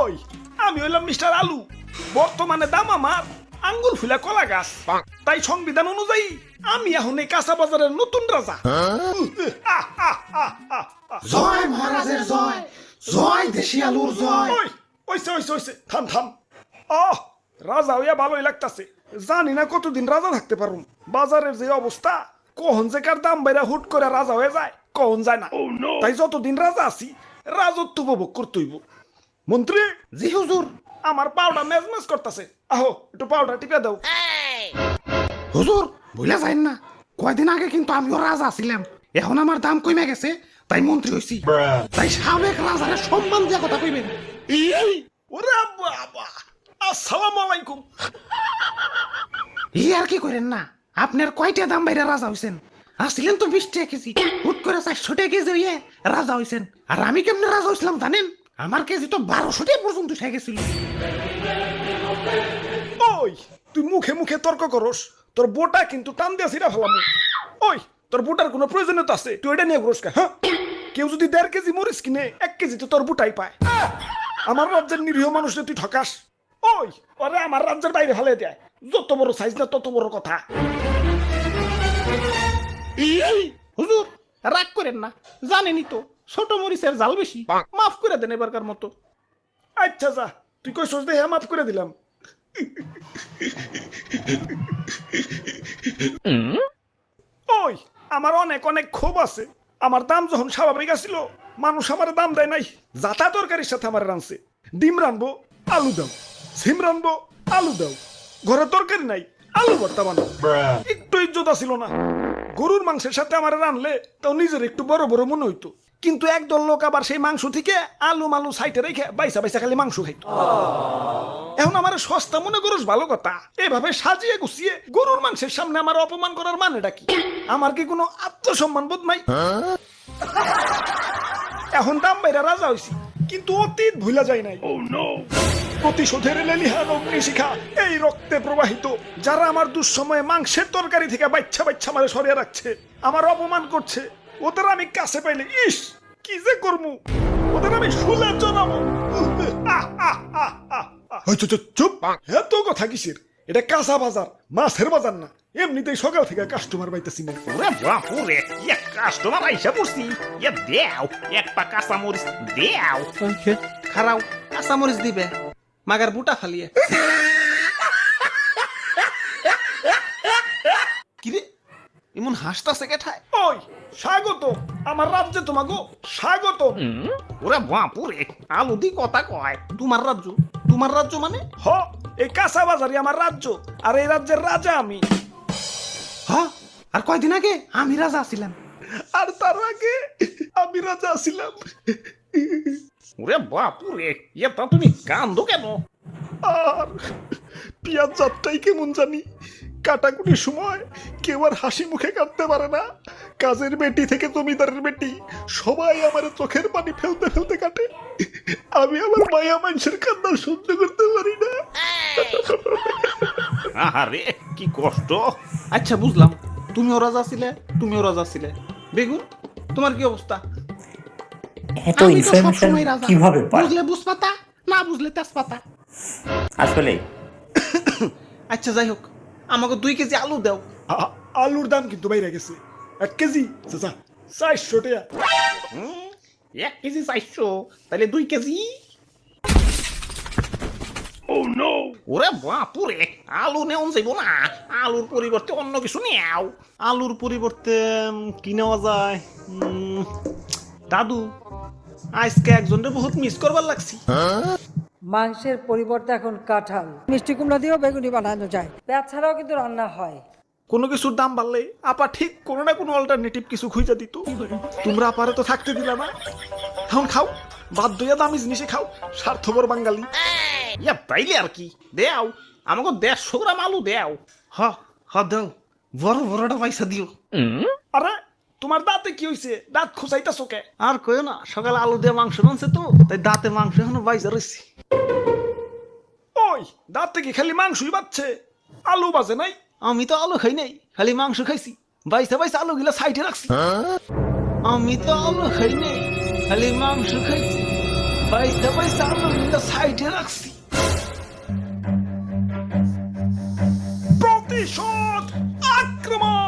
ওই আমি হইলাম মিস্টার আলু, বর্তমানে দাম আমার আঙ্গুল ফুলা কলা গাছ। তাই সংবিধান অনুযায়ী আমি এখন এই কাঁচা বাজারের নতুন রাজা। জয় মহারাজের জয়, জয় দেশি আলুর জয়। ওই ওইসে ওইসে ওইসে থাম থাম। আহ রাজা হইয়া ভালোই লাগতাছে, জানি না কতদিন রাজা থাকতে পারুম। বাজারের যে অবস্থা, কখন যে কার দাম বাইরা হুট করে রাজা হয়ে যায় কখন যায় না। তাই যতদিন রাজা আছি রাজত্ব উপভোগ করতে হইব। মন্ত্রী, জি হুজুর। আমার পাউডার মেজমেজ করতেছে, আহো একটু পাউডার টিপে দাও। হুজুর ভুলে যাইন না, কয়দিন আগে কিন্তু আমিও রাজা ছিলাম, এখন আমার দাম কমে গেছে তাই মন্ত্রী হইছি। তাই সাবেক রাজারে সম্মান দিয়া কথা কইবেন। ওরে বাবা, আসসালামু আলাইকুম। ই আর কি করেন না, আপনার কয়টা দাম বাইরে রাজা হইছেন? আসছিলেন তো 20 টাকা কেজি, হুট করে 400 টাকা কেজি হইয়ে রাজা হইছেন। আর আমি কেমনে রাজা হইছিলাম জানেন? আমার কেজি তো 1200 টাকা পর্যন্ত উঠে গেছিল। ওই তুই মুখে মুখে তর্ক করস, তোর বোটা কিন্তু টান দিয়া ছিড়া ফেলাম। ওই তোর বুটার কোনো প্রয়োজনীয়তা আছে? তুই এটা নিয়ে ঘুরস কা? হ্যাঁ, কেউ যদি 1.5 কেজি মরিচ কিনে 1 কেজি তো তোর বুটাই পায়। আমার রাজ্যের নিরীহ মানুষদের তুই ঠকাস। ওই ওরে আমার রাজ্যের বাইরে ফেলে দেয়, যত বড় সাইজ না তত বড় কথা। হুজুর রাগ করেন না, জানেনই তো ছোট মরিচের জাল বেশি, মাফ করে দেন এবারকার মতো। আচ্ছা যা, তুই কই সোজ দেহে মাফ করে দিলাম। ওই আমার অনেক অনেক ক্ষোভ আছে। আমার দাম যখন স্বাভাবিক আসিল, মানুষ আমার দাম দেয় নাই। যাতা তরকারির সাথে আমার রানছে, ডিম রানবো আলু দাও, সিম রানবো আলু দাও, ঘরে তরকারি নাই আলু ভর্তা বানাও। একটু ইজ্জত আসিল না। গরুর মাংসের সাথে আমার রানলে তাও নিজের একটু বড় বড় মনে হইতো, কিন্তু একদল লোক আবার সেই মাংস থেকে আলু মালু সাইটে রেখে বাইসা বাইসা খালি মাংস খাইতো। এখন আমার সস্তা মনে করস ভালো কথা, এভাবে সাজিয়ে গুছিয়ে গরুর মাংসের সামনে আমার অপমান করার মানেটা কি? আমার কি কোনো আত্মসম্মান বোধ নাই? এখন দাম বাইরা রাজা হইছি, কিন্তু অতীত ভুলা যায় নাই। প্রতিশোধের লেলিহান অগ্নিশিখা এই রক্তে প্রবাহিত। যারা আমার দুঃসময়ে মাংসের তরকারি থেকে বাচ্চা বাচ্চা মারে সরিয়ে রাখছে, আমার অপমান করছে, ওদের আমি কাছে পাইলে ইস কি যে করমু, ওদের আমি শুলে জানাবো। চুপ, এত কথা কিসের? এটা কাঁচা বাজার, মাছের বাজার না। এমনিতেই সকাল থেকে কাস্টমার পাইতেছি না। ওরে বাপুরে, এক কাস্টমার আইসা পড়ছি। দেও এক পা কাঁচা মরিচ দেও। খারাও কাঁচা মরিচ দিবে, মাগার বুটা ফালিয়ে। কিরে এমন হাসতাছে কেঠায়? ওই স্বাগত আমার রাজ্যে, তোমাকে স্বাগত। ওরে বাপুরে, আলু দি কথা কয়। তোমার রাজ্য? তোমার রাজ্য মানে? হ, এই কাঁচা বাজারই আমার রাজ্য, আর এই রাজ্যের রাজা আমি। হ্যাঁ, আর কয়দিন আগে আমি রাজা ছিলাম। আর তার আগে আমি রাজা ছিলাম। ওরে বাপুরে, তা তুমি কান্দো কেন? আর পিয়াজ যাত্রাই কেমন জানি, কাটাকুটির সময় কেউ আর হাসি মুখে কাটতে পারে না। কাজের বেটি থেকে জমিদারের বেটি সবাই আমার চোখের পানি ফেলতে ফেলতে কাটে। আমি আমার মায়া মানুষের কান্না সহ্য করতে পারি না। আরে কি কষ্ট। আচ্ছা বুঝলাম, তুমিও রাজা ছিলে, তুমিও রাজা ছিলে। বেগুন, তোমার কি অবস্থা? এত আমি তো ইনফরমেশন সবসময় রাজা। কিভাবে পায়? বুঝলে বুঝপাতা, না বুঝলে তেজপাতা। আসলে আচ্ছা যাই হোক, আমাকে 2 কেজি আলু দাও। আলুর দাম কিন্তু বাইরে গেছে। 1 কেজি চাচা 400 টাকা। 1 কেজি 400, তাহলে 2 কেজি। ওরে বাপুরে, আলু নেওয়া যাইব না। আলুর পরিবর্তে অন্য কিছু নেও। আলুর পরিবর্তে কি নেওয়া যায়? দাদু, আজকে একজনের বহুত মিস করবার লাগছি। মাংসের পরিবর্তে এখন কাঁঠাল, মিষ্টি কুমড়া দিয়েও বেগুনি বানানো যায়। পেঁয়াজ ছাড়াও কিন্তু রান্না হয়। কোনো কিছুর দাম বাড়লে আপা ঠিক কোনো না কোনো অল্টারনেটিভ কিছু খুঁজে দিত। তোমরা আপারে তো থাকতে দিলা না। এখন খাও, বাদ দইয়া দামি জিনিসে খাও, স্বার্থপর বাঙালি। তাইলে আর কি, দেও আমাকে 150 গ্রাম আলু দেও। হ দাও, বড় বড়টা পয়সা দিও। আরে তোমার দাঁতে কি হইছে? দাঁত খুঁচাইতাছো কে? আর কইও না, সকালে আলু দিয়ে মাংস রানছে তো, তাই দাঁতে মাংস এখনো বাইজা রয়েছে। ওই দাঁতে কি খালি মাংসই বাচ্ছে, আলু বাজে নাই? আমি তো আলু খাই নাই, খালি মাংস খাইছি। বাইসা বাইসা আলু গিলা সাইডে রাখছি। আমি তো আলু খাই নাই, খালি মাংস খাইছি। বাইকটা বাইসা আমরা সাইডে রাখছি। প্রতিশোধ, আক্রমণ।